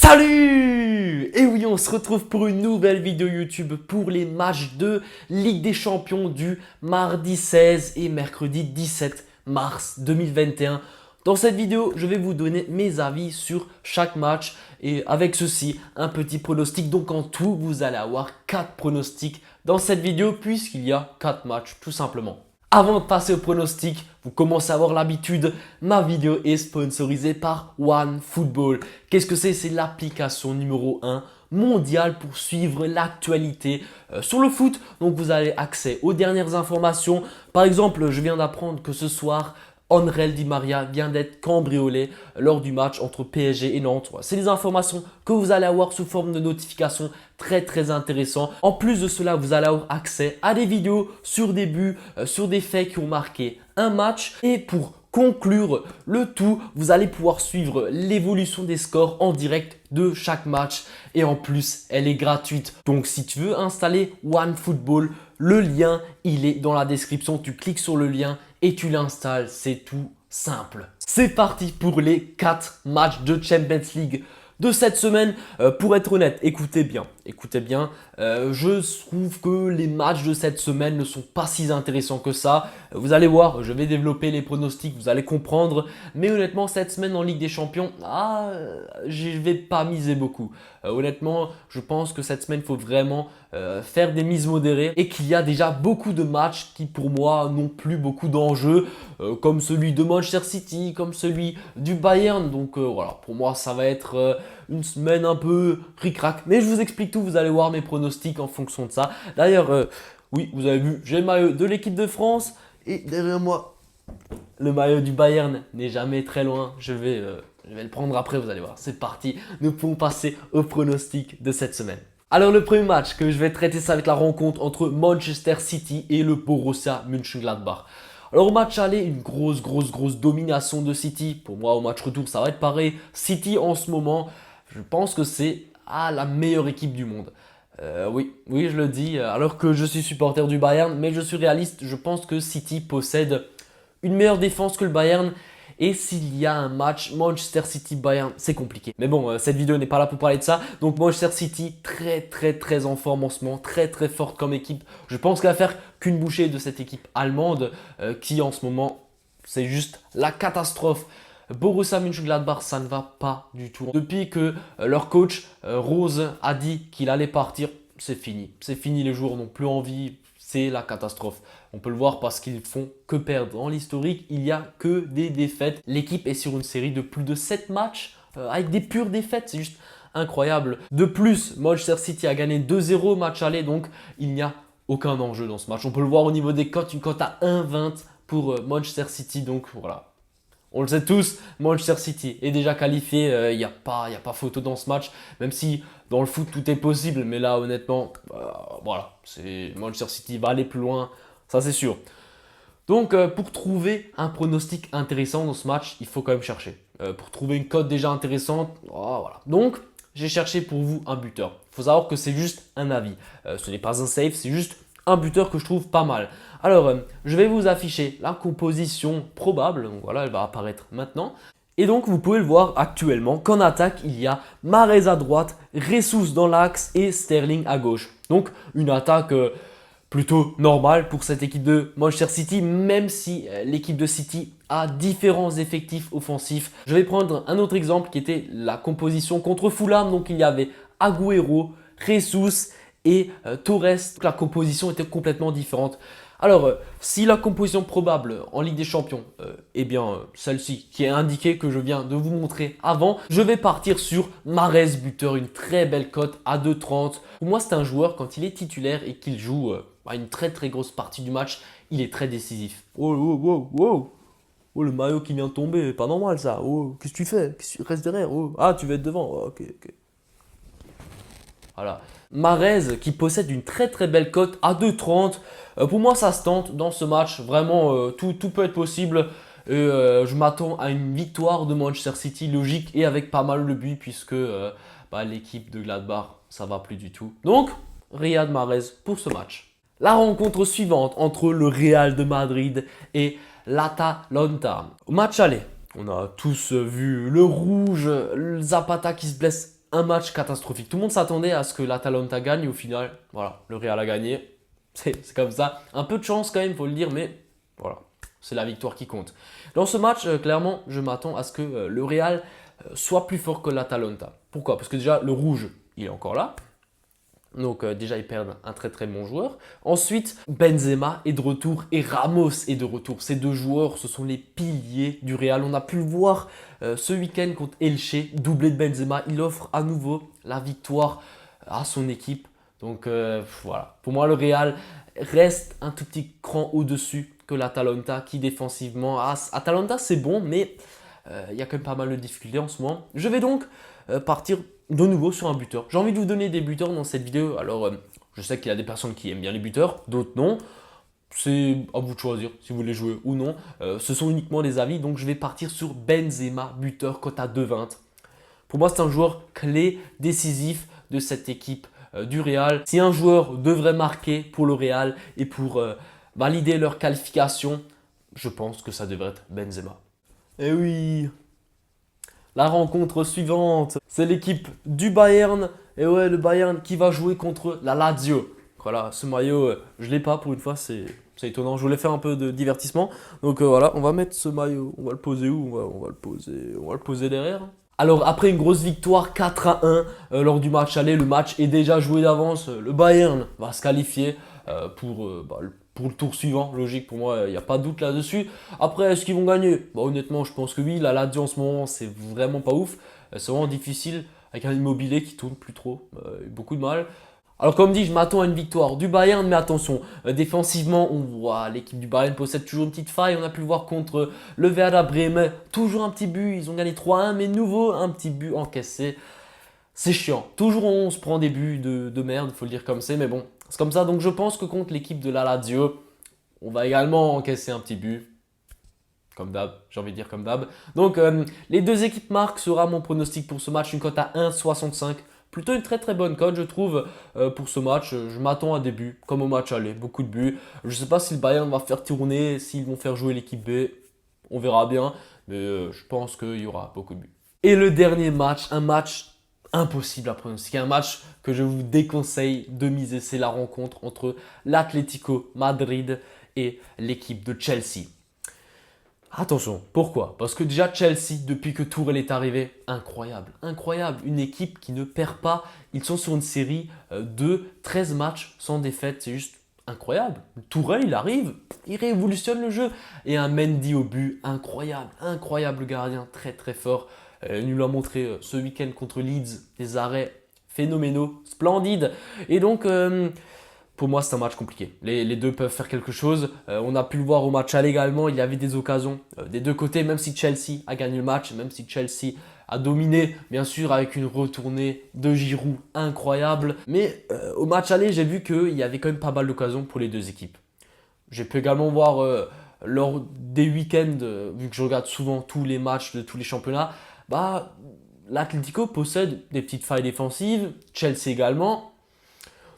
Salut! Et oui, on se retrouve pour une nouvelle vidéo YouTube pour les matchs de Ligue des Champions du mardi 16 et mercredi 17 mars 2021. Dans cette vidéo, je vais vous donner mes avis sur chaque match et avec ceci, un petit pronostic. Donc en tout, vous allez avoir 4 pronostics dans cette vidéo puisqu'il y a 4 matchs tout simplement. Avant de passer au pronostic, vous commencez à avoir l'habitude, ma vidéo est sponsorisée par OneFootball. Qu'est-ce que c'est? C'est l'application numéro 1 mondiale pour suivre l'actualité sur le foot. Donc vous avez accès aux dernières informations. Par exemple, je viens d'apprendre que ce soir, Ángel Di María vient d'être cambriolé lors du match entre PSG et Nantes. C'est des informations que vous allez avoir sous forme de notification très intéressant. En plus de cela, vous allez avoir accès à des vidéos sur des buts, sur des faits qui ont marqué un match. Et pour conclure le tout, vous allez pouvoir suivre l'évolution des scores en direct de chaque match. Et en plus, elle est gratuite. Donc si tu veux installer OneFootball, le lien, il est dans la description. Tu cliques sur le lien et tu l'installes, c'est tout simple. C'est parti pour les 4 matchs de Champions League de cette semaine. Pour être honnête, écoutez bien, je trouve que les matchs de cette semaine ne sont pas si intéressants que ça. Vous allez voir, je vais développer les pronostics, vous allez comprendre. Mais honnêtement, cette semaine en Ligue des Champions, je ne vais pas miser beaucoup. Honnêtement, je pense que cette semaine, il faut vraiment faire des mises modérées et qu'il y a déjà beaucoup de matchs qui pour moi n'ont plus beaucoup d'enjeux, comme celui de Manchester City, comme celui du Bayern. Donc voilà, pour moi, ça va être une semaine un peu ric-rac. Mais je vous explique tout, vous allez voir mes pronostics en fonction de ça. D'ailleurs, oui, vous avez vu, j'ai le maillot de l'équipe de France et derrière moi, le maillot du Bayern n'est jamais très loin. Je vais le prendre après, vous allez voir. C'est parti, nous pouvons passer au pronostic de cette semaine. Alors le premier match que je vais traiter, ça va être la rencontre entre Manchester City et le Borussia Mönchengladbach. Alors au match aller, une grosse domination de City. Pour moi au match retour, ça va être pareil. City en ce moment, je pense que c'est la meilleure équipe du monde. Oui, je le dis, alors que je suis supporter du Bayern, mais je suis réaliste, je pense que City possède une meilleure défense que le Bayern. Et s'il y a un match Manchester City-Bayern, c'est compliqué. Mais bon, cette vidéo n'est pas là pour parler de ça. Donc Manchester City, très en forme en ce moment, très forte comme équipe. Je pense qu'elle va faire qu'une bouchée de cette équipe allemande qui en ce moment, c'est juste la catastrophe. Borussia Mönchengladbach, ça ne va pas du tout. Depuis que leur coach Rose a dit qu'il allait partir, c'est fini. C'est fini, les joueurs n'ont plus envie. C'est la catastrophe. On peut le voir parce qu'ils font que perdre. Dans l'historique, il n'y a que des défaites. L'équipe est sur une série de plus de 7 matchs avec des pures défaites. C'est juste incroyable. De plus, Manchester City a gagné 2-0 au match aller. Donc, il n'y a aucun enjeu dans ce match. On peut le voir au niveau des cotes. Une cote à 1,20 pour Manchester City. Donc, voilà. On le sait tous, Manchester City est déjà qualifié, il n'y a pas photo dans ce match, même si dans le foot tout est possible, mais là honnêtement, voilà, Manchester City va aller plus loin, ça c'est sûr. Donc pour trouver un pronostic intéressant dans ce match, il faut quand même chercher. Pour trouver une cote déjà intéressante, voilà. Donc j'ai cherché pour vous un buteur. Il faut savoir que c'est juste un avis, ce n'est pas un safe, c'est juste un buteur que je trouve pas mal. Alors, je vais vous afficher la composition probable. Donc voilà, elle va apparaître maintenant. Et donc, vous pouvez le voir actuellement qu'en attaque, il y a Mahrez à droite, Jesus dans l'axe et Sterling à gauche. Donc, une attaque plutôt normale pour cette équipe de Manchester City, même si l'équipe de City a différents effectifs offensifs. Je vais prendre un autre exemple qui était la composition contre Fulham. Donc, il y avait Agüero, Jesus et Torres. La composition était complètement différente. Alors, si la composition probable en Ligue des Champions est bien celle-ci qui est indiquée que je viens de vous montrer avant, je vais partir sur Mahrez buteur, une très belle cote à 2,30. Pour moi, c'est un joueur quand il est titulaire et qu'il joue une très grosse partie du match, il est très décisif. Oh, le maillot qui vient de tomber, pas normal ça. Oh, qu'est-ce que tu fais? Reste derrière. Oh. Ah, tu veux être devant. Oh, ok. Voilà. Mahrez qui possède une très belle cote à 2,30. Pour moi, ça se tente dans ce match. Vraiment, tout peut être possible. Et je m'attends à une victoire de Manchester City logique et avec pas mal de buts puisque l'équipe de Gladbach, ça va plus du tout. Donc, Riyad Mahrez pour ce match. La rencontre suivante entre le Real de Madrid et l'Atalanta. Au match aller, on a tous vu le rouge, le Zapata qui se blesse un match catastrophique. Tout le monde s'attendait à ce que l'Atalanta gagne et au final, voilà, le Real a gagné. C'est comme ça. Un peu de chance quand même, il faut le dire, mais voilà, c'est la victoire qui compte. Dans ce match, clairement, je m'attends à ce que le Real soit plus fort que l'Atalanta. Pourquoi? Parce que déjà, le rouge, il est encore là. Donc déjà, ils perdent un très très bon joueur. Ensuite, Benzema est de retour et Ramos est de retour. Ces deux joueurs, ce sont les piliers du Real. On a pu le voir ce week-end contre Elche, doublé de Benzema. Il offre à nouveau la victoire à son équipe. Donc voilà, pour moi, le Real reste un tout petit cran au-dessus que l'Atalanta qui défensivement... Atalanta, c'est bon, mais il y a quand même pas mal de difficultés en ce moment. Je vais donc partir de nouveau sur un buteur. J'ai envie de vous donner des buteurs dans cette vidéo. Alors, je sais qu'il y a des personnes qui aiment bien les buteurs, d'autres non. C'est à vous de choisir si vous voulez jouer ou non. Ce sont uniquement des avis. Donc, je vais partir sur Benzema, buteur, cote à 2,20. Pour moi, c'est un joueur clé, décisif de cette équipe du Real. Si un joueur devrait marquer pour le Real et pour valider leur qualification, je pense que ça devrait être Benzema. Eh oui! La rencontre suivante, c'est l'équipe du Bayern. Et ouais, le Bayern qui va jouer contre la Lazio. Voilà, ce maillot, je ne l'ai pas pour une fois, c'est étonnant. Je voulais faire un peu de divertissement. Donc voilà, on va mettre ce maillot. On va le poser où? On va le poser derrière. Alors après une grosse victoire 4-1 lors du match aller, le match est déjà joué d'avance. Le Bayern va se qualifier pour le tour suivant, logique pour moi, il n'y a pas de doute là-dessus. Après, est-ce qu'ils vont gagner? Honnêtement, je pense que oui. La Lazio en ce moment, c'est vraiment pas ouf. C'est vraiment difficile avec un immobilier qui tourne plus trop. Beaucoup de mal. Alors comme dit, je m'attends à une victoire du Bayern, mais attention, défensivement, on voit l'équipe du Bayern possède toujours une petite faille. On a pu le voir contre le Werder Bremen, toujours un petit but. Ils ont gagné 3-1, mais nouveau, un petit but encaissé. C'est chiant. Toujours on se prend des buts de merde, il faut le dire comme c'est, mais bon, c'est comme ça. Donc je pense que contre l'équipe de la Lazio, on va également encaisser un petit but. Comme d'hab, j'ai envie de dire comme d'hab. Donc les deux équipes marquent sera mon pronostic pour ce match, une cote à 1,65. Plutôt une très très bonne cote je trouve pour ce match. Je m'attends à des buts, comme au match aller, beaucoup de buts. Je ne sais pas si le Bayern va faire tourner, s'ils vont faire jouer l'équipe B. On verra bien, mais je pense qu'il y aura beaucoup de buts. Et le dernier match, un match impossible à pronostiquer, un match que je vous déconseille de miser, c'est la rencontre entre l'Atlético Madrid et l'équipe de Chelsea. Attention, pourquoi? Parce que déjà Chelsea, depuis que Tourelle est arrivé, incroyable, incroyable. Une équipe qui ne perd pas. Ils sont sur une série de 13 matchs sans défaite. C'est juste incroyable. Tourelle, il arrive, il révolutionne le jeu. Et un Mendy au but, incroyable, incroyable gardien, très très fort. Il nous l'a montré ce week-end contre Leeds, des arrêts phénoménaux, splendides. Et donc... pour moi, c'est un match compliqué. Les deux peuvent faire quelque chose. On a pu le voir au match aller également. Il y avait des occasions des deux côtés, même si Chelsea a gagné le match, même si Chelsea a dominé, bien sûr, avec une retournée de Giroud incroyable. Mais au match aller, j'ai vu qu'il y avait quand même pas mal d'occasions pour les deux équipes. J'ai pu également voir lors des week-ends, vu que je regarde souvent tous les matchs de tous les championnats, l'Atlético possède des petites failles défensives, Chelsea également.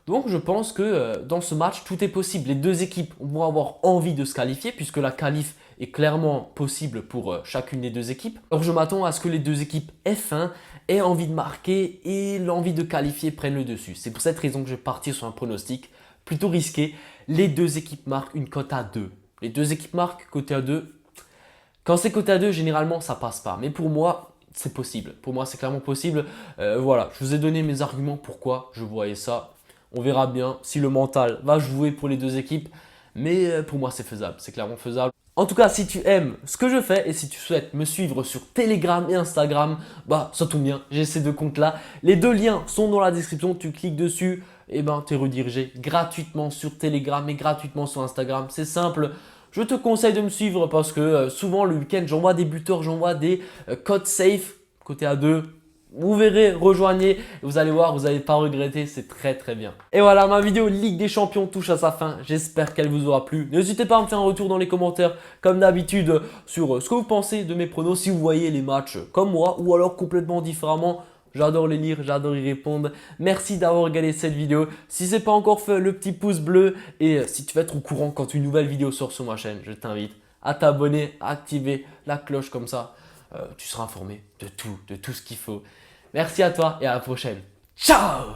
Donc je pense que dans ce match, tout est possible. Les deux équipes vont avoir envie de se qualifier puisque la qualif est clairement possible pour chacune des deux équipes. Alors je m'attends à ce que les deux équipes F1 aient envie de marquer et l'envie de qualifier prennent le dessus. C'est pour cette raison que je vais partir sur un pronostic plutôt risqué. Les deux équipes marquent une cote à 2. Les deux équipes marquent côté à 2. Quand c'est côté à 2, généralement ça passe pas. Mais pour moi, c'est possible. Pour moi, c'est clairement possible. Voilà, je vous ai donné mes arguments pourquoi je voyais ça. On verra bien si le mental va jouer pour les deux équipes. Mais pour moi, c'est faisable. C'est clairement faisable. En tout cas, si tu aimes ce que je fais et si tu souhaites me suivre sur Telegram et Instagram, ça tombe bien. J'ai ces deux comptes-là. Les deux liens sont dans la description. Tu cliques dessus et tu es redirigé gratuitement sur Telegram et gratuitement sur Instagram. C'est simple. Je te conseille de me suivre parce que souvent le week-end, j'envoie des buteurs, j'envoie des codes safe côté A2. Vous verrez, rejoignez, vous allez voir, vous n'allez pas regretter, c'est très très bien. Et voilà, ma vidéo Ligue des Champions touche à sa fin, j'espère qu'elle vous aura plu. N'hésitez pas à me faire un retour dans les commentaires, comme d'habitude, sur ce que vous pensez de mes pronos, si vous voyez les matchs comme moi, ou alors complètement différemment. J'adore les lire, j'adore y répondre. Merci d'avoir regardé cette vidéo. Si ce n'est pas encore fait, le petit pouce bleu. Et si tu veux être au courant quand une nouvelle vidéo sort sur ma chaîne, je t'invite à t'abonner, à activer la cloche comme ça. Tu seras informé de tout ce qu'il faut. Merci à toi et à la prochaine. Ciao!